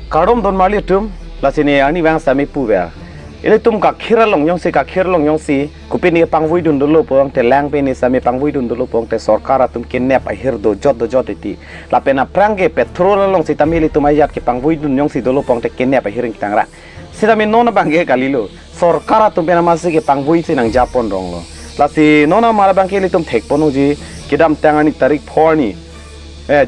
Karom don mali tum la sini ani bang sami pu ba ele tum ka khira long yong si ka khira long yong si kupini pangvui dun dolo pong te lang pe ni sami pangvui dun dolo pong te sarkar tum kidnap a hir do jot iti la pena prange petrol long si tamili tum ayat ke pangvui dun yong si dolo pong te kidnap a hiring tangra sida mi nona bange kalilo sarkar tum pena masi ke pangvui si nang japon rong lo la si nona mala bangke li tum thek ponu ji kidam tangani tarik 4 ni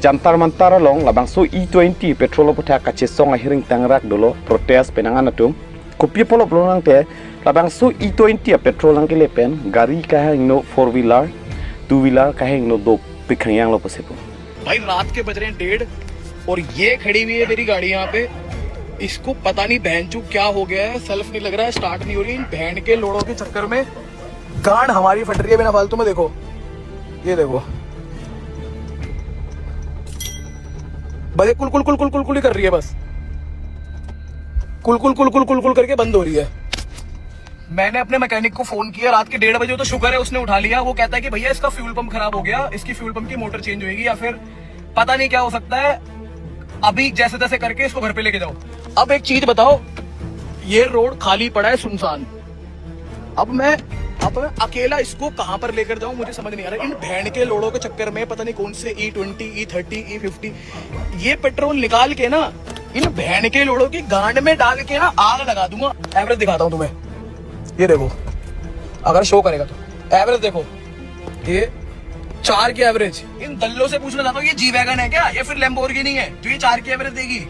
jantar mantar long labang su E20 petrol puta kache song a hiring tangrak dolo protest penangan atum kopi polo pelonang te labang su E20 petrol lang kile pen gari kaheng no 4 wheeler 2 wheeler kaheng no दो पिखंग लो पसे भाई रात के बज रहे हैं 1:30 और ये खड़ी हुई है मेरी गाड़ी यहाँ पे। इसको पता नहीं बहनचू क्या हो गया है, सेल्फ नहीं लग रहा है, स्टार्ट नहीं हो रही। इन बहन के लोड़ों के चक्कर में गांड हमारी फट रही है बिना फालतू में। देखो ये देखो बस कुल कुल कुल कुल कुल कुल ही कर रही है, बस कुल कुल कुल कुल कुल कुल करके बंद हो रही है। मैंने अपने मैकेनिक को फोन किया रात के 1:30 बजे, तो शुक्र है उसने उठा लिया। वो कहता है कि भैया इसका फ्यूल पंप खराब हो गया, इसकी फ्यूल पंप की मोटर चेंज होगी या फिर पता नहीं क्या हो सकता है, अभी जैसे तैसे करके इसको घर पे लेके जाओ। अब एक चीज बताओ, ये रोड खाली पड़ा है सुनसान, अब मैं अकेला इसको कहां पर लेकर जाऊं मुझे समझ नहीं आ रहा। इन भैंड के लोड़ों के चक्कर में पता नहीं कौन से E20 E30 E50 ये पेट्रोल निकाल के ना इन भैंड के लोड़ों की गांड में डाल के ना आग लगा दूंगा। एवरेज दिखाता हूं तुम्हें, ये देखो अगर शो करेगा तो एवरेज देखो, ये 4 की एवरेज। इन दल्लों से पूछना चाहता हूँ ये जी वैगन है क्या या फिर लैम्बोर्गिनी है जो ये 4 की एवरेज देगी।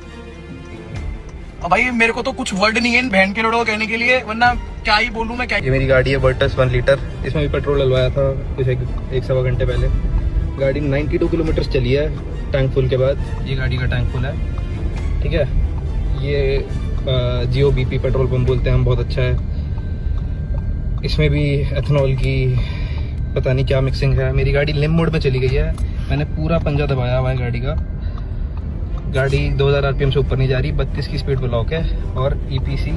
अब भाई मेरे को तो कुछ वर्ड नहीं है इन बहन के लोड़ों को कहने के लिए, वरना क्या ही बोलूं मैं क्या। ये मेरी गाड़ी है वर्टस 1 लीटर, इसमें भी पेट्रोल डलवाया था कुछ एक सवा घंटे पहले। गाड़ी 92 किलोमीटर चली है टैंक फुल के बाद। ये गाड़ी का टैंक फुल है, ठीक है। ये GOBP पेट्रोल पंप बोलते हैं हम, बहुत अच्छा है। इसमें भी एथेनॉल की पता नहीं क्या मिक्सिंग है। मेरी गाड़ी लिम मोड में चली गई है, मैंने पूरा पंजा दबाया हुआ है गाड़ी का। गाड़ी 2000 RPM से ऊपर नहीं जा रही, 32 की स्पीड पर लॉक है और EPC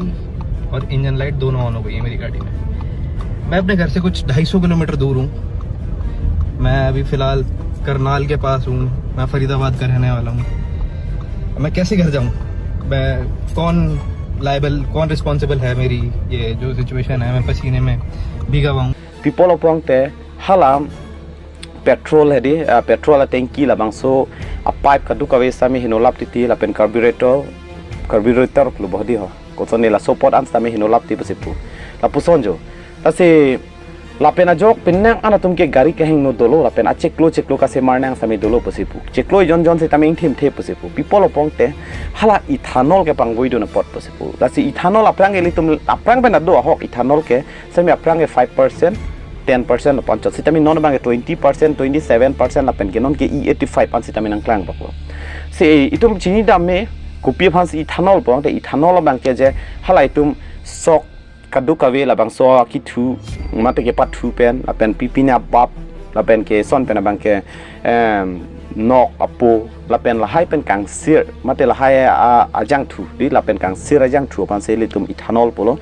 और इंजन लाइट दोनों ऑन हो गई है मेरी गाड़ी में। मैं अपने घर से कुछ 250 किलोमीटर दूर हूँ। मैं अभी फ़िलहाल करनाल के पास हूँ, मैं फरीदाबाद का रहने वाला हूँ। मैं कैसे घर जाऊँ? मैं कौन रिस्पॉन्सिबल है मेरी ये जो सिचुएशन है? मैं पसीने में भीगा हुआ हूँ। people pongte halam petrol hedi petrol tanki la bangso a pipe kadu ka we sami hinolap ti la pen carburetor plu bodi ho ko so ne la support am sami hinolap ti pasipu la pusonjo ta se la pena jok pinang ana tumke gari kahing no dolo la pena cheklo ka se marnang sami dolo pasipu cheklo jon se taming thim the pasipu people pongte hala ethanol ke pangoi do na pot pasipu ta se ethanol aprang elitum aprang bena do ho ethanol ke sami aprang 5% 10% of panchot sitami non bang 20% 27% la pen ke non ke E85 pan sitami nang klang baklo se itum chini dam me kopi phans ethanol pong te ethanol bang ke je hala itum sok kadu kawe la bang so ki thu mate ke pat thu pen la pen pipina bab la pen ke son pen bang ke nok apo la pen la hai pen kang sir mate la hai ajang thu di la pen kang sir ajang thu pan se litum ethanol polo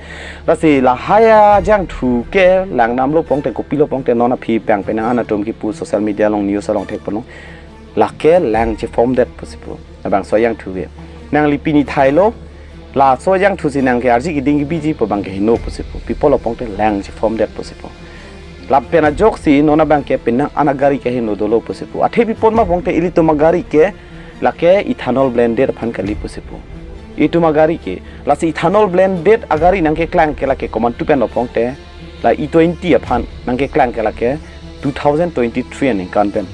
la se la hai ajang thu ke lang nam lo pong te kopi lo pong te nona phi pang pen ana tom ki pu social media long news long thek polo la ke lang che form that possible la bang so yang thu we nang li pini thai lo la so yang thu sin nang ke arji ki ding ki biji po bang ke no possible people pong te lang che form that possible la pena jok si nona bang ke pena ana gari ke no dolo possible athe bi pon ma bong te ili to magari ke la ke ethanol blended phan kali possible itu magari ke la si ethanol blended agari nang ke klang ke la ke command to pen pong te la E20 phan nang ke klang ke la ke 2023 ning kan pen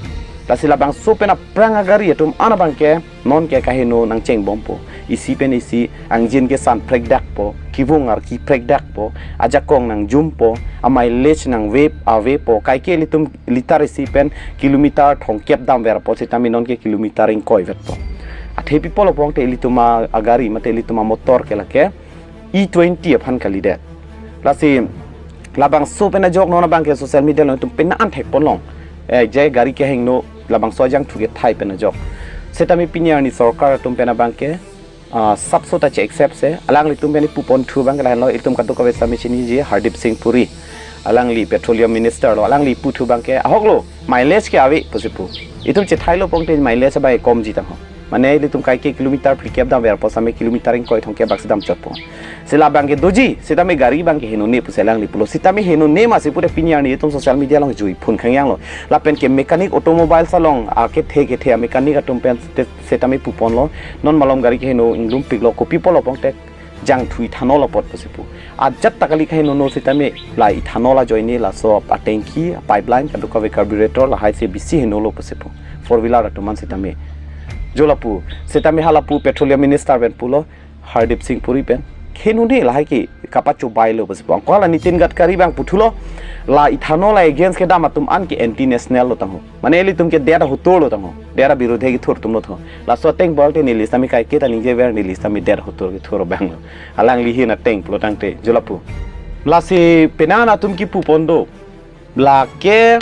la si la bang so pena prang agari tum ana bang ke non ke kaheno nang cheng bompo isi pen isi angjin ke san prek dak po kibung ar ki prek dak po ajakong nang jumpo amai lech nang ave po kai ke litum litar isi pen kilometer thong kep dam ver po sitami non ke kilometer ing koi vet po athe people pong te lituma agari mate lituma motor ke la ke E20 phan kali de la si labang so pena jok nona bang ke social media lo tum pena an thek polong jai gari ke heng no labang so jang thuge thai pena jok setami pinya ni sarkar tum pena bang ke सबसे अच्छे accept से अलग तुम Beni पुपन through बंग लो इतुम कतो कवे समिचिनी जी हरदीप सिंह पुरी अलग petroleum minister लो अलग पुथु बंग के अहक लो माइलेज के आवे पुसिपु इतुम चे थाइलो पोंगते माइलेज बाय कम जी तंग mana ili tum kai ke kilometer prikep dam ver posame kilometer ing koi thongke bak sedam chotpo sila bang ke doji sitame gari bang ke henu ne puselang li pulo sitame henu ne ma se pure pinyar ni tum social media long jui phun khangyang lo la pen ke mechanic automobile salong a ke the mechanic atum pen sitame pupon lo non malom gari ke henu inglum piklo kopi polo pongte jang thui thanol pot pusipu a jat takali khai no sitame la ethanola joini la so a tanki pipeline kadu ka carburetor la hai se bisi henu lo pusipu four wheeler atuman sitame jolapu sitame halapu petroleum minister ben pulo Hardip Singh Puri pen khenu ni la hai ki kapachu bailo pusipu ko la Nitin Gadkari bang putulo la ethanola against ke dama tum an ki anti national lo tango mane eli tum ke dera hutor lo tango dera birodhe ki thor tum lo tho la so teng bolte ni list ami kai ke ta ninge ver ni list ami dera hutor ki thor bang lo alang li hina teng plo tang te jolapu la si penana tum ki pu pondo la ke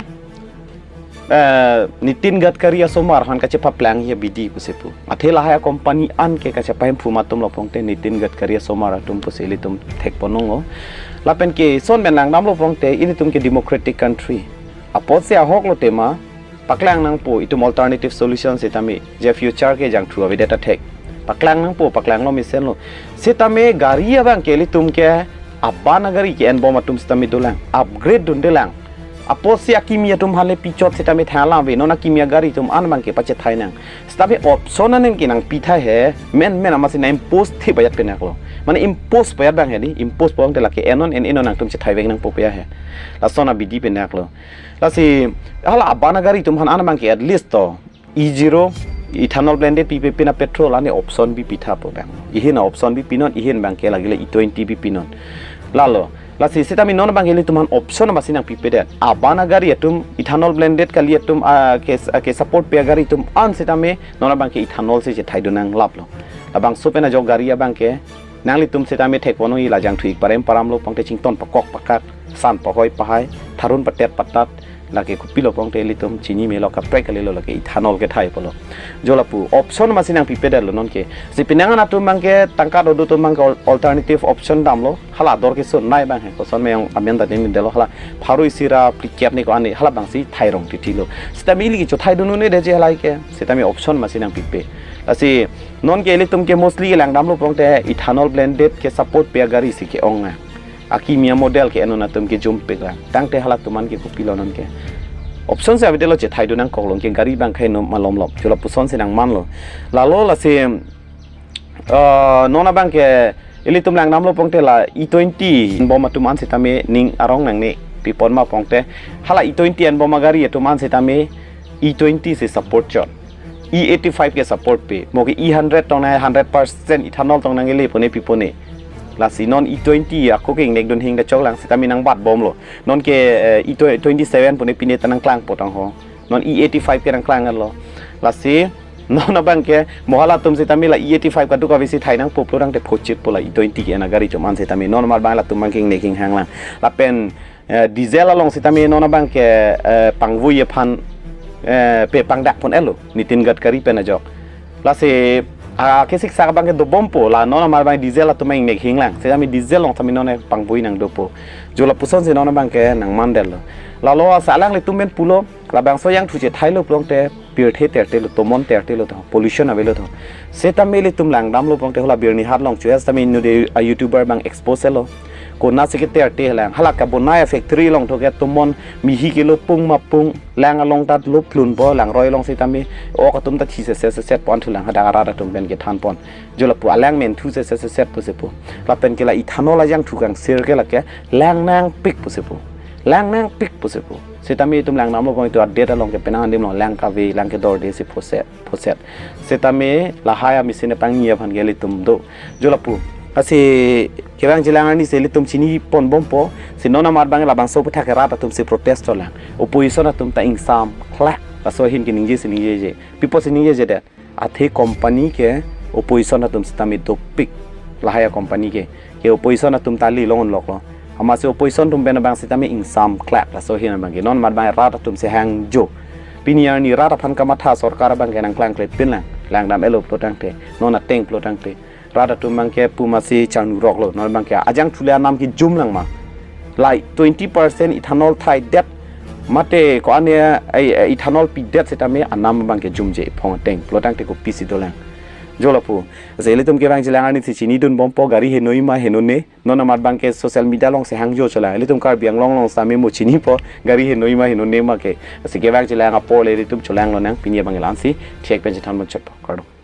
Nitin Gadkari asomar han ka chepa plang ya bidi pusepu athela haya company an ke ka chepa pu matum lo pongte Nitin Gadkari asomar tum puseli tum thek ponongo lapen ke son ben lang nam lo pongte ini tum ke democratic country apot se ahok lo tema paklang nang po itum alternative solutions itami je future ke jang thru ave data thek paklang nang po paklang lo misen lo sitame gari abang ke li tum ke abba nagari ke en bom atum stami dolang upgrade dun delang aposia kimia tum hale pichot sitame thala ve nona kimia gari tum an bang ke pache thainang stabe option anen kinang pitha he men amasi na impose thi bayat penaklo mane impose bayat bang he ni impose bong te lake enon en enon nang tum che thaibeng nang popya he la sona bidi penaklo la si hala abana gari tum han an bang ke at least to E0 ethanol blended pp na petrol ane option bi pitha po bang ihin option bi pinon ihin bang ke lagile E20 bi pinon lalo la si sitami non bang heli tuman option masinang pipede abana gari atum ethanol blended kali atum ke support pe gari tum an sitame non bang ke ethanol se thaidunang laplo labang supena jog gari abang ke nangli tum sitame thekpono i lajang thuik parem paramlo pangte chington pakok pakak san pahoi pahai tharun patet patat lake kupilo pangte litum chini melo ka prekali lo lake ethanol ke thai polo jolapu option masinang pipede lo non ke sipinangan atum bang ke tangka do tum bang alternative option damlo hala dor ke sun nai bang he ko son meyang amen da den delo hala pharui sira pliket ni ko ani hala bang si thairong titilo stamili ki chothai dunu ne deje halai ke sitami option masinang pipe asi non ke litum ke mostly lang damlo pangte ethanol blended ke support pe gari si ke onga akimia model ke enona tum ke jumpe ga tangte hala tuman ke kupilo non ke option se abidelo che thai dunang koklong ke gari bang khai no malom lop chola puson se nang manlo lalo la se nona bang ke ili tum lang namlo pongte la E20 boma tuman se tame ning arong nang ne pipon ma pongte hala E20 en boma gari tuman se tame E20 se support chon E85 ke support pe moke E100 tong na 100% ethanol tong nang ele pone pipone la si non E20 aku ke nek don hing da chok lang sitami nang bat bom lo non ke E27 pone pine tanang klang potang ho non E85 ke nang klang lo la si non abang ke mohala tum sitami la E85 ka du ka visi thai nang poplo rang te phochit pola E20 ke na gari choman sitami non mar bang la tum king neking hang lang la pen diesel along sitami non abang ke pangvu ye phan pe pangdak pon elo Nitin Gadkari pen ajok la si ke siksa bang ke do bompo la non mar bang diesel la tum nek hing lang sitami diesel long tami non pangvui nang dopo jola puson se non bang ke nang mandel la lo salang le tum ben pulo la bang so yang thu che thai lo plong te pir the te lo tomon te lo to pollution avelo to setame le tum lang dam lo plong te hola bir ni hat long chues tami nu de youtuber bang expose lo ko na se ke te lang hala ka bonaya factory long to ke tomon mi hi ke lo pung ma pung lang along tat lo plun bo lang roi long setame o ka tum ta thi se set pon thu lang hada ra tum ben ke than pon jola pu alang men thu se set pu se pu la pen ke la ethanol ajang thu kang ser ke la ke lang nang pik pu se pu lang nang pik pu se pu setami tum lang namlo pon to data long ke penang dim long lang ka ve lang ke dor de se phoset setame la haya misine pangnia phan geli tum do jola pu asi kirang jilang ni seli tum chini pon bompo sinona mar bang la bang so putha ke rata tum se protest lang opposition tum ta insam khla paso hin ki ningje siningje je people siningje je that athe company ke opposition tum stami do pick la haya company ke opposition tum tali longon loklo ama se opposition tum bena bang sitami insam clap la so hin bang ke non mar bang rata tum se hang jo piniar ni rata phan kamatha sarkar bang ke nang klang klet pin lang dam elo plotang te non ateng plotang te rata tu mangke pumasi chanu rok lo non mangke ajang thula nam ki jum lang ma like 20% ethanol thai that มาเตก็อันเนี้ยไออีทานอลปีเด็ดเสร็จแล้วอันน้ำบางแกจุ่มเจพองเต็งพลตั้งเตก็ปีสิตัวแรงโจลาพูเสร็จแล้วตุ้มเก็บางจิแรงอันนี้ที่ชินีดุนบอมปอกาลีเห็นน้อยมาเห็นน้อยนอนมาบางแกโซเชียลมีเดียลองเสียงโจชลายแล้วตุ้มการเบียงลองสามีมุชินีปอกาลีเห็นน้อยมาเห็นน้อยมาแกเสร็จเก็บางจิแรงอ่ะปอเลยตุ้มชลแรงแล้วนั่งปีนี้บางอย่างสิเช็คเป็นจิทันมันจัดปอกระด